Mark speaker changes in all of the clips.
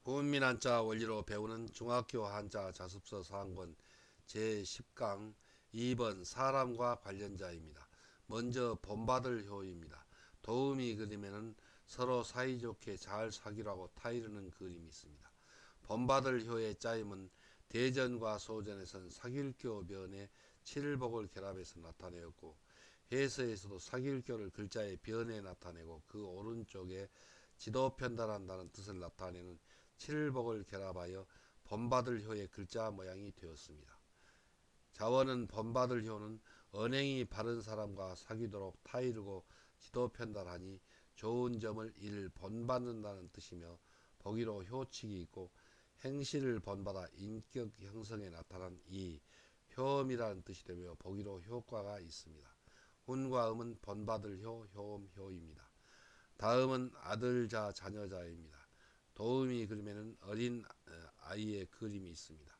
Speaker 1: 구문민 한자 원리로 배우는 중학교 한자 자습서 4학권 제10강 2번 사람과 관련자입니다. 먼저 본받을 효입니다. 도우미 그림에는 서로 사이좋게 잘 사귀라고 타이르는 그림이 있습니다. 본받을 효의 짜임은 대전과 소전에선 사길교 변에 칠복을 결합해서 나타내었고, 해서에서도 사길교를 글자의 변에 나타내고 그 오른쪽에 지도 편달한다는 뜻을 나타내는 칠복을 결합하여 본받을 효의 글자 모양이 되었습니다. 자원은 본받을 효는 언행이 바른 사람과 사귀도록 타이르고 지도 편달하니 좋은 점을 이를 본받는다는 뜻이며, 보기로 효칙이 있고 행실을 본받아 인격 형성에 나타난 이 효험이라는 뜻이 되며 보기로 효과가 있습니다. 훈과 음은 본받을 효, 효음, 효입니다. 다음은 아들자, 자녀자입니다. 도우미 그림에는 어린 아이의 그림이 있습니다.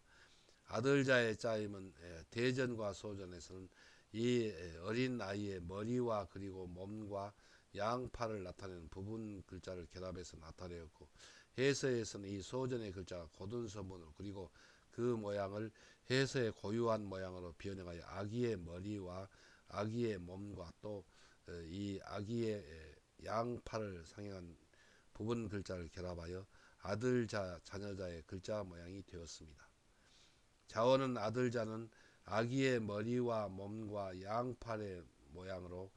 Speaker 1: 아들자의 짜임은 대전과 소전에서는 이 어린 아이의 머리와 그리고 몸과 양팔을 나타내는 부분 글자를 결합해서 나타내었고, 해서에서는 이 소전의 글자가 고든 서문으로 그리고 그 모양을 해서의 고유한 모양으로 변형하여 아기의 머리와 아기의 몸과 또 이 아기의 양팔을 상징한 부분 글자를 결합하여 아들자, 자녀자의 글자 모양이 되었습니다. 자원은 아들자는 아기의 머리와 몸과 양팔의 모양으로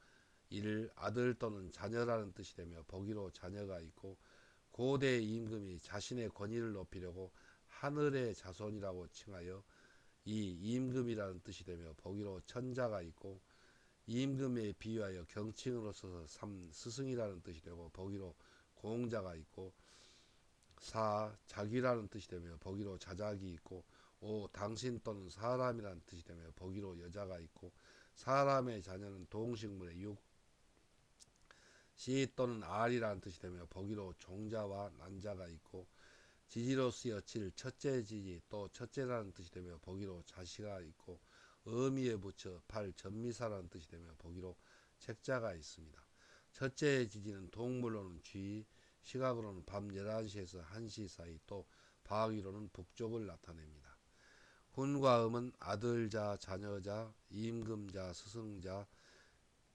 Speaker 1: 이를 아들 또는 자녀라는 뜻이 되며 보기로 자녀가 있고, 고대 임금이 자신의 권위를 높이려고 하늘의 자손이라고 칭하여 이 임금이라는 뜻이 되며 보기로 천자가 있고, 임금에 비유하여 경칭으로 써서 삼 스승이라는 뜻이 되고 보기로 공자가 있고, 사 자기라는 뜻이 되며 보기로 자작이 있고, 오 당신 또는 사람이라는 뜻이 되며 보기로 여자가 있고, 사람의 자녀는 동식물의 육, 시 또는 알이라는 뜻이 되며 보기로 종자와 난자가 있고, 지지로 쓰여 칠 첫째 지지 또 첫째라는 뜻이 되며 보기로 자시가 있고, 어미에 붙여 팔 전미사라는 뜻이 되며 보기로 책자가 있습니다. 첫째 지지는 동물로는 쥐, 시각으로는 밤 11시에서 1시 사이, 또 방위로는 북쪽을 나타냅니다. 훈과 음은 아들자, 자녀자, 임금자, 스승자,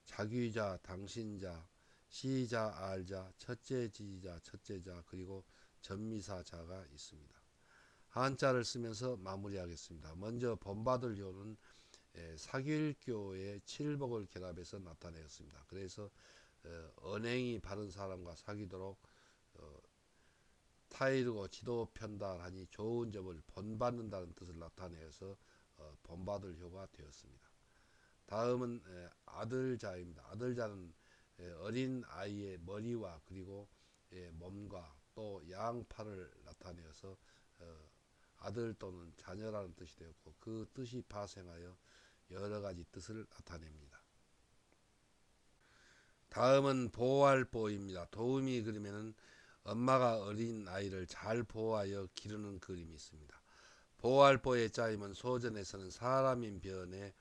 Speaker 1: 자귀자, 당신자, 시자, 알자, 첫째 지지자, 첫째자, 그리고 전미사자가 있습니다. 한자를 쓰면서 마무리하겠습니다. 먼저 본받을 효는 사길교의 칠복을 결합해서 나타내었습니다. 그래서 언행이 바른 사람과 사귀도록 타이르고 지도 편달하니 좋은 점을 본받는다는 뜻을 나타내어서 본받을 효가 되었습니다. 다음은 아들자입니다. 아들자는 어린 아이의 머리와 그리고 몸과 또 양팔을 나타내어서 아들 또는 자녀라는 뜻이 되었고, 그 뜻이 파생하여 여러 가지 뜻을 나타냅니다. 다음은 보호할 보입니다. 도우미 그림에는 엄마가 어린 아이를 잘 보호하여 기르는 그림이 있습니다. 보호할 보의 짜임은 소전에서는 사람인 변에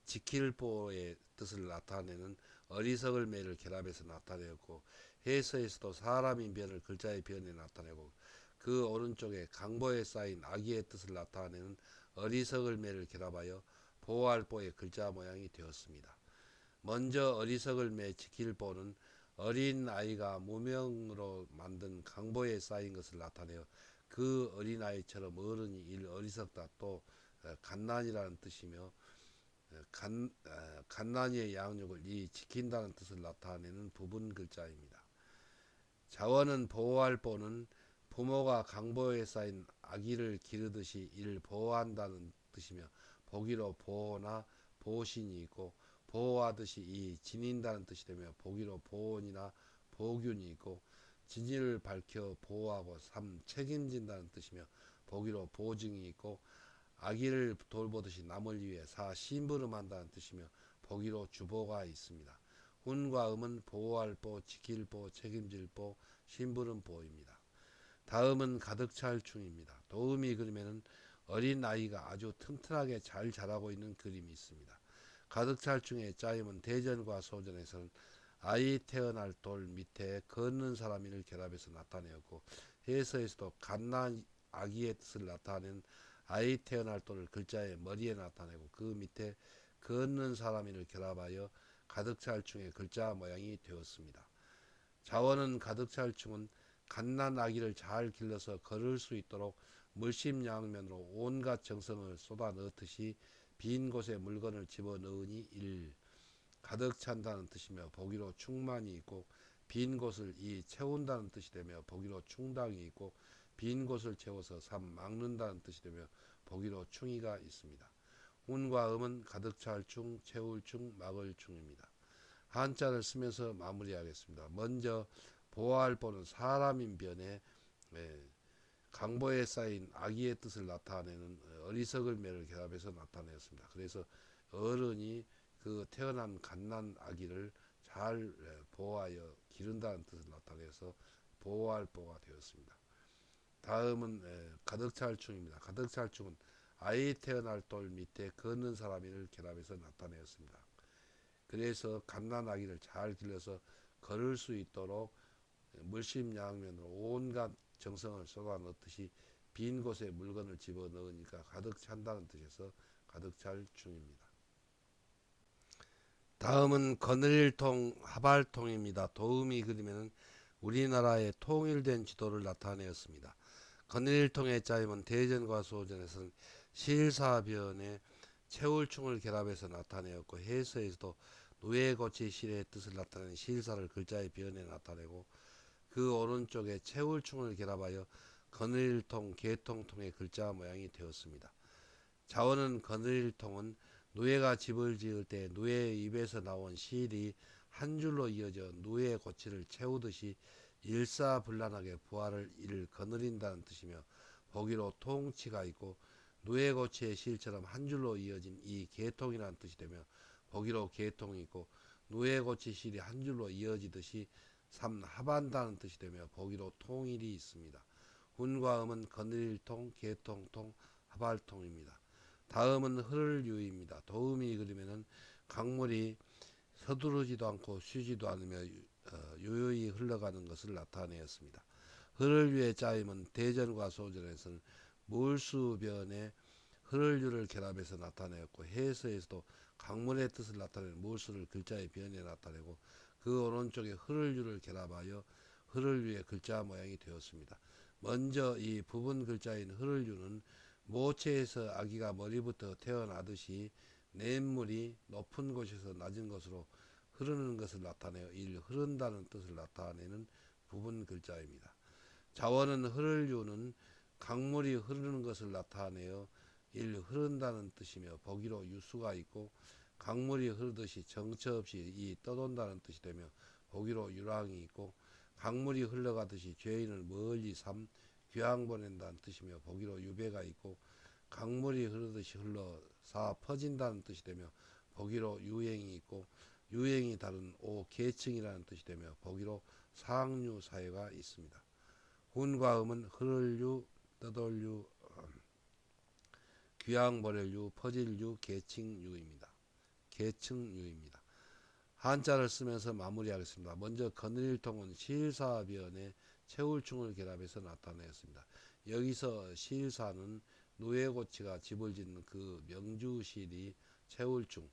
Speaker 1: 지킬 보의 뜻을 나타내는 어리석을 매를 결합해서 나타내었고, 해서에서도 사람인 변을 글자의 변에 나타내고 그 오른쪽에 강보에 쌓인 아기의 뜻을 나타내는 어리석을 매를 결합하여 보호할 보의 글자 모양이 되었습니다. 먼저 어리석을 매 지킬 보는 어린 아이가 무명으로 만든 강보에 쌓인 것을 나타내어 그 어린 아이처럼 어른이 일 어리석다, 또 갓난이라는 뜻이며 갓난이의 양육을 이 지킨다는 뜻을 나타내는 부분 글자입니다. 자원은 보호할 보는 부모가 강보에 쌓인 아기를 기르듯이 이를 보호한다는 뜻이며 보기로 보호나 보신이 있고, 보호하듯이 이 지닌다는 뜻이 되며 보기로 보온이나 보균이 있고, 진실을 밝혀 보호하고 삼 책임진다는 뜻이며 보기로 보증이 있고, 아기를 돌보듯이 남을 위해 사 심부름한다는 뜻이며 보기로 주보가 있습니다. 훈과 음은 보호할 보, 지킬 보, 책임질 보, 심부름 보입니다. 다음은 가득 찰 충입니다. 도우미 그림에는 어린 아이가 아주 튼튼하게 잘 자라고 있는 그림이 있습니다. 가득 찰 충의 짜임은 대전과 소전에서는 아이 태어날 돌 밑에 걷는 사람을 결합해서 나타내었고, 해서에서도 갓난 아기의 뜻을 나타내는 아이 태어날 돌을 글자의 머리에 나타내고 그 밑에 걷는 사람인을 결합하여 가득 찰 충의 글자 모양이 되었습니다. 자원은 가득 찰 충은 갓난 아기를 잘 길러서 걸을 수 있도록 물심양면으로 온갖 정성을 쏟아 넣듯이 빈 곳에 물건을 집어넣으니 가득 찬다는 뜻이며 보기로 충만이 있고 빈 곳을 채운다는 뜻이 되며 보기로 충당이 있고 빈 곳을 채워서 막는다는 뜻이 되며 보기로 충이가 있습니다. 운과 음은 가득 찰 충, 채울 충, 막을 충입니다. 한자를 쓰면서 마무리하겠습니다. 먼저 보아할 보는 사람인 변에 강보에 쌓인 악의의 뜻을 나타내는 어리석을 매를 결합해서 나타내었습니다. 그래서 어른이 그 태어난 갓난 아기를 잘 보호하여 기른다는 뜻을 나타내서 보호할 보가 되었습니다. 다음은 가득 찰 충입니다. 가득 찰 충은 아이 태어날 돌 밑에 걷는 사람을 결합해서 나타내었습니다. 그래서 갓난 아기를 잘 길러서 걸을 수 있도록 물심양면으로 온갖 정성을 쏟아 넣듯이 빈 곳에 물건을 집어넣으니까 가득 찬다는 뜻에서 가득 찰 충입니다. 다음은 거느릴통 하발통입니다. 도우미 그림에는 우리나라의 통일된 지도를 나타내었습니다. 거느릴통의 짜임은 대전과 소전에서는 실사변에 채울충을 결합해서 나타내었고 해서에서도 누에고치 실의 뜻을 나타내는 실사를 글자의 변에 나타내고 그 오른쪽에 채울충을 결합하여 거느릴통, 개통통의 글자 모양이 되었습니다. 자원은 거느릴통은 누에가 집을 지을 때 누에의 입에서 나온 실이 한 줄로 이어져 누에의 고치를 채우듯이 일사불란하게 부활을 이를 거느린다는 뜻이며 보기로 통치가 있고 누에 고치의 실처럼 한 줄로 이어진 이 개통이라는 뜻이 되며 보기로 개통이 있고 누에 고치 실이 한 줄로 이어지듯이 합한다는 뜻이 되며 보기로 통일이 있습니다. 훈과 음은 거느릴통, 개통통, 하발통입니다. 다음은 흐를유입니다. 도우미 그림에는 강물이 서두르지도 않고 쉬지도 않으며 유유히 흘러가는 것을 나타내었습니다. 흐를유의 짜임은 대전과 소전에서는 물수변에 흐를유를 결합해서 나타내었고 해서에서도 강물의 뜻을 나타내는 물수를 글자의 변에 나타내고 그 오른쪽에 흐를유를 결합하여 흐를유의 글자 모양이 되었습니다. 먼저 이 부분 글자인 흐를유는 모체에서 아기가 머리부터 태어나듯이 냇물이 높은 곳에서 낮은 곳으로 흐르는 것을 나타내어 흐른다는 뜻을 나타내는 부분 글자입니다. 자원은 흐를유는 강물이 흐르는 것을 나타내어 흐른다는 뜻이며 보기로 유수가 있고 강물이 흐르듯이 정처 없이 떠돈다는 뜻이 되며 보기로 유랑이 있고 강물이 흘러가듯이 죄인을 멀리 귀양 보낸다는 뜻이며 보기로 유배가 있고 강물이 흐르듯이 흘러 퍼진다는 뜻이 되며 보기로 유행이 있고 유행이 다른 계층이라는 뜻이 되며 보기로 상류 사회가 있습니다. 훈과 음은 흐를유, 떠돌유, 귀양 보낼유, 퍼질유, 계층유입니다. 계층유입니다. 한자를 쓰면서 마무리하겠습니다. 먼저 거느릴통은 실사변에 채울충을 결합해서 나타내었습니다. 여기서 실사는 누에고치가 집을 짓는 그 명주실이 채울충,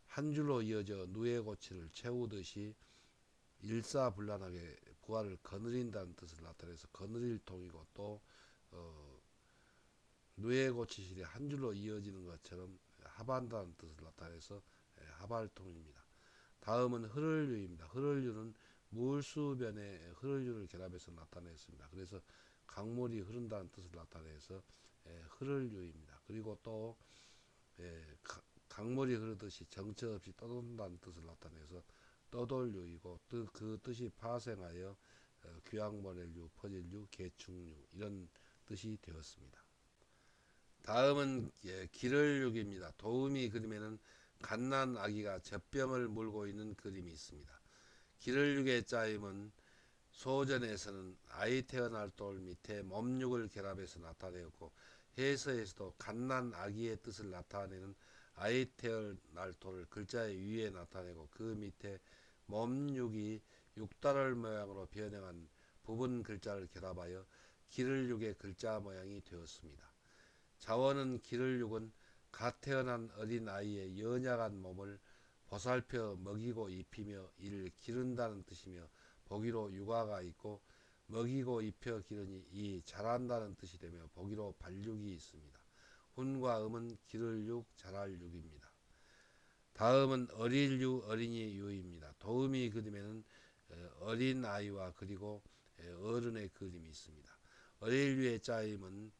Speaker 1: 한 줄로 이어져 누에고치를 채우듯이 일사불란하게 부활을 거느린다는 뜻을 나타내서 거느릴통이고 또 누에고치실이 한 줄로 이어지는 것처럼 합한다는 뜻을 나타내서 하발통입니다. 다음은 흐를유입니다. 흐를유는 물수변에 흐를유를 결합해서 나타냈습니다. 그래서 강물이 흐른다는 뜻을 나타내서 흐를유입니다. 그리고 또 강물이 흐르듯이 정처 없이 떠돈다는 뜻을 나타내서 떠돌유이고 그 뜻이 파생하여 귀양보낼유, 퍼질유, 개충유 이런 뜻이 되었습니다. 다음은 기를육입니다. 도우미 그림에는 갓난 아기가 젖병을 물고 있는 그림이 있습니다. 기를육의 짜임은 소전에서는 아이 태어날 돌 밑에 몸육을 결합해서 나타내었고 해서에서도 갓난 아기의 뜻을 나타내는 아이 태어날 돌을 글자의 위에 나타내고 그 밑에 몸육이 육달을 모양으로 변형한 부분 글자를 결합하여 기를육의 글자 모양이 되었습니다. 자원은 기를육은 갓 태어난 어린 아이의 연약한 몸을 보살펴 먹이고 입히며 이를 기른다는 뜻이며 보기로 육아가 있고 먹이고 입혀 기르니 이 자란다는 뜻이 되며 보기로 발육이 있습니다. 훈과 음은 기를 육, 자랄 육입니다. 다음은 어릴 유, 어린이 유입니다. 도우미 그림에는 어린 아이와 그리고 어른의 그림이 있습니다. 어릴 유의 짜임은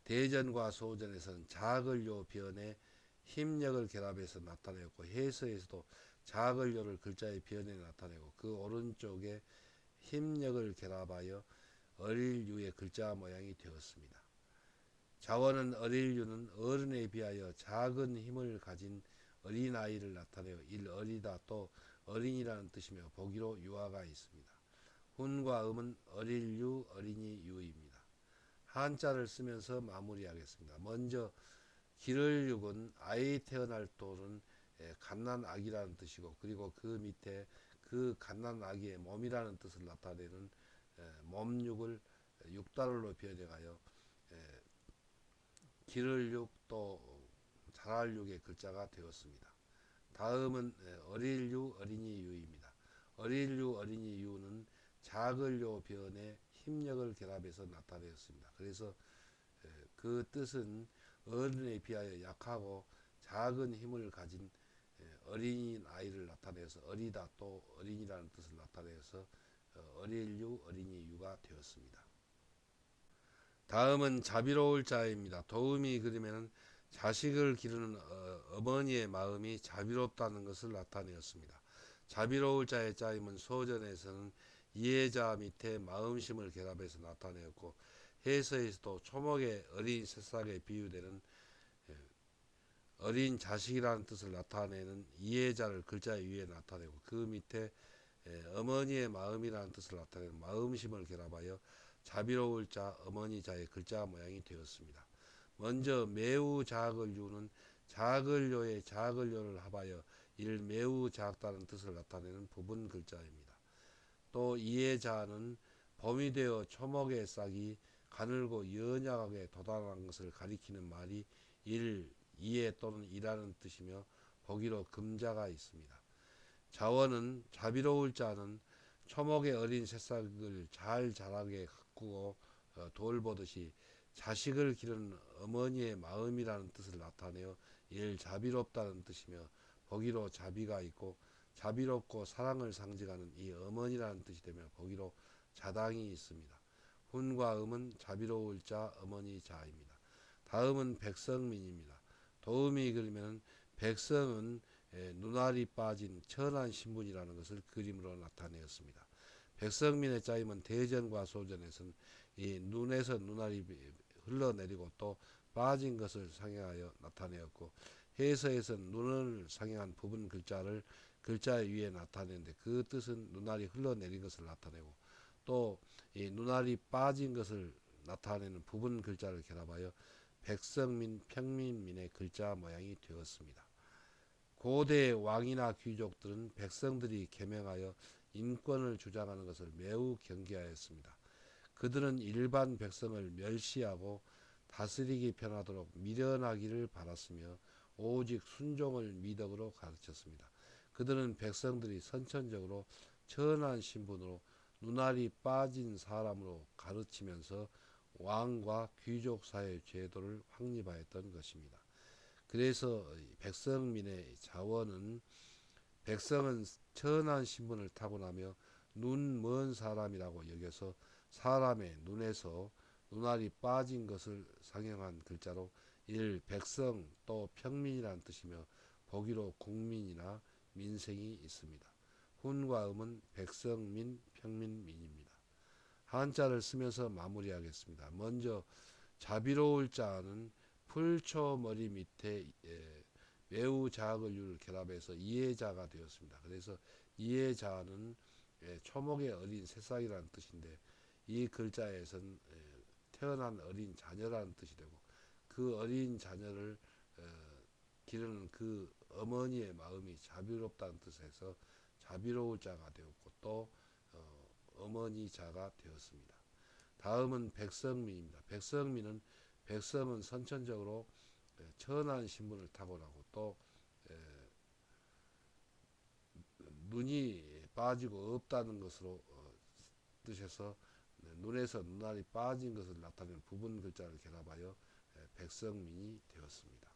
Speaker 1: 대전과 소전에서는 작을요 변에 힘력을 결합해서 나타내었고 해서에서도 작을요를 글자의 변에 나타내고 그 오른쪽에 힘력을 결합하여 어릴유의 글자 모양이 되었습니다. 자원은 어릴유는 어른에 비하여 작은 힘을 가진 어린아이를 나타내어 일 어리다 또 어린이라는 뜻이며 보기로 유아가 있습니다. 훈과 음은 어릴유, 어린이 유입니다. 한자를 쓰면서 마무리하겠습니다. 먼저 기를육은 아이 태어날 또는 갓난아기라는 뜻이고 그리고 그 밑에 그 갓난아기의 몸이라는 뜻을 나타내는 몸육을 육달로 변형하여 기를육 또 자랄육의 글자가 되었습니다. 다음은 어릴유 어린이유입니다. 어릴유 어린이유는 작을요 변에 힘력을 결합해서 나타내었습니다. 그래서 그 뜻은 어른에 비하여 약하고 작은 힘을 가진 어린 아이를 나타내서 어리다 또 어린이라는 뜻을 나타내서 어릴유 어린이유가 되었습니다. 다음은 자비로울 자입니다. 도우미 그림에는 자식을 기르는 어머니의 마음이 자비롭다는 것을 나타내었습니다. 자비로울 자의 짜임은 소전에서는 이해자 밑에 마음심을 결합해서 나타내었고 해서에서도 초목의 어린 새싹에 비유되는 어린 자식이라는 뜻을 나타내는 이해자를 글자 위에 나타내고 그 밑에 어머니의 마음이라는 뜻을 나타내는 마음심을 결합하여 자비로울 자, 어머니 자의 글자 모양이 되었습니다. 먼저 매우 작을 유는 작을요의 작을요를 합하여 이를 매우 작다는 뜻을 나타내는 부분 글자입니다. 또 이해자는 봄이 되어 초목의 싹이 가늘고 연약하게 도달한 것을 가리키는 말이 일, 이해 또는 이라는 뜻이며 보기로 금자가 있습니다. 자원은 자비로울 자는 초목의 어린 새싹을 잘 자라게 가꾸고 돌보듯이 자식을 기르는 어머니의 마음이라는 뜻을 나타내어 이를 자비롭다는 뜻이며 보기로 자비가 있고 자비롭고 사랑을 상징하는 이 어머니라는 뜻이 되며 보기로 자당이 있습니다. 훈과 음은 자비로울 자, 어머니 자입니다. 다음은 백성민입니다. 도움이 그리면 백성은 눈알이 빠진 천한 신분이라는 것을 그림으로 나타내었습니다. 백성민의 짜임은 대전과 소전에서는 이 눈에서 눈알이 흘러내리고 또 빠진 것을 상징하여 나타내었고 해서에서는 눈을 상징한 부분 글자를 글자 위에 나타내는데 그 뜻은 눈알이 흘러내린 것을 나타내고 또 이 눈알이 빠진 것을 나타내는 부분 글자를 결합하여 백성민, 평민민의 글자 모양이 되었습니다. 고대 왕이나 귀족들은 백성들이 계명하여 인권을 주장하는 것을 매우 경계하였습니다. 그들은 일반 백성을 멸시하고 다스리기 편하도록 미련하기를 바랐으며 오직 순종을 미덕으로 가르쳤습니다. 그들은 백성들이 선천적으로 천한 신분으로 눈알이 빠진 사람으로 가르치면서 왕과 귀족 사회 제도를 확립하였던 것입니다. 그래서 백성민의 자원은 백성은 천한 신분을 타고나며 눈 먼 사람이라고 여겨서 사람의 눈에서 눈알이 빠진 것을 상징한 글자로 일 백성 또 평민이라는 뜻이며 보기로 국민이나 민생이 있습니다. 훈과 음은 백성민, 평민민입니다. 한자를 쓰면서 마무리하겠습니다. 먼저 자비로울 자는 풀초 머리 밑에 매우 작을 유를 결합해서 이해자가 되었습니다. 그래서 이해자는 초목의 어린 새싹이라는 뜻인데 이 글자에선 태어난 어린 자녀라는 뜻이 되고 그 어린 자녀를 기르는 그 어머니의 마음이 자비롭다는 뜻에서 자비로울 자가 되었고 또 어머니 자가 되었습니다. 다음은 백성미입니다. 백성은 선천적으로 천한 신분을 타고나고 또 눈이 빠지고 없다는 것으로 뜻에서 눈에서 눈알이 빠진 것을 나타내는 부분 글자를 결합하여 백성민이 되었습니다.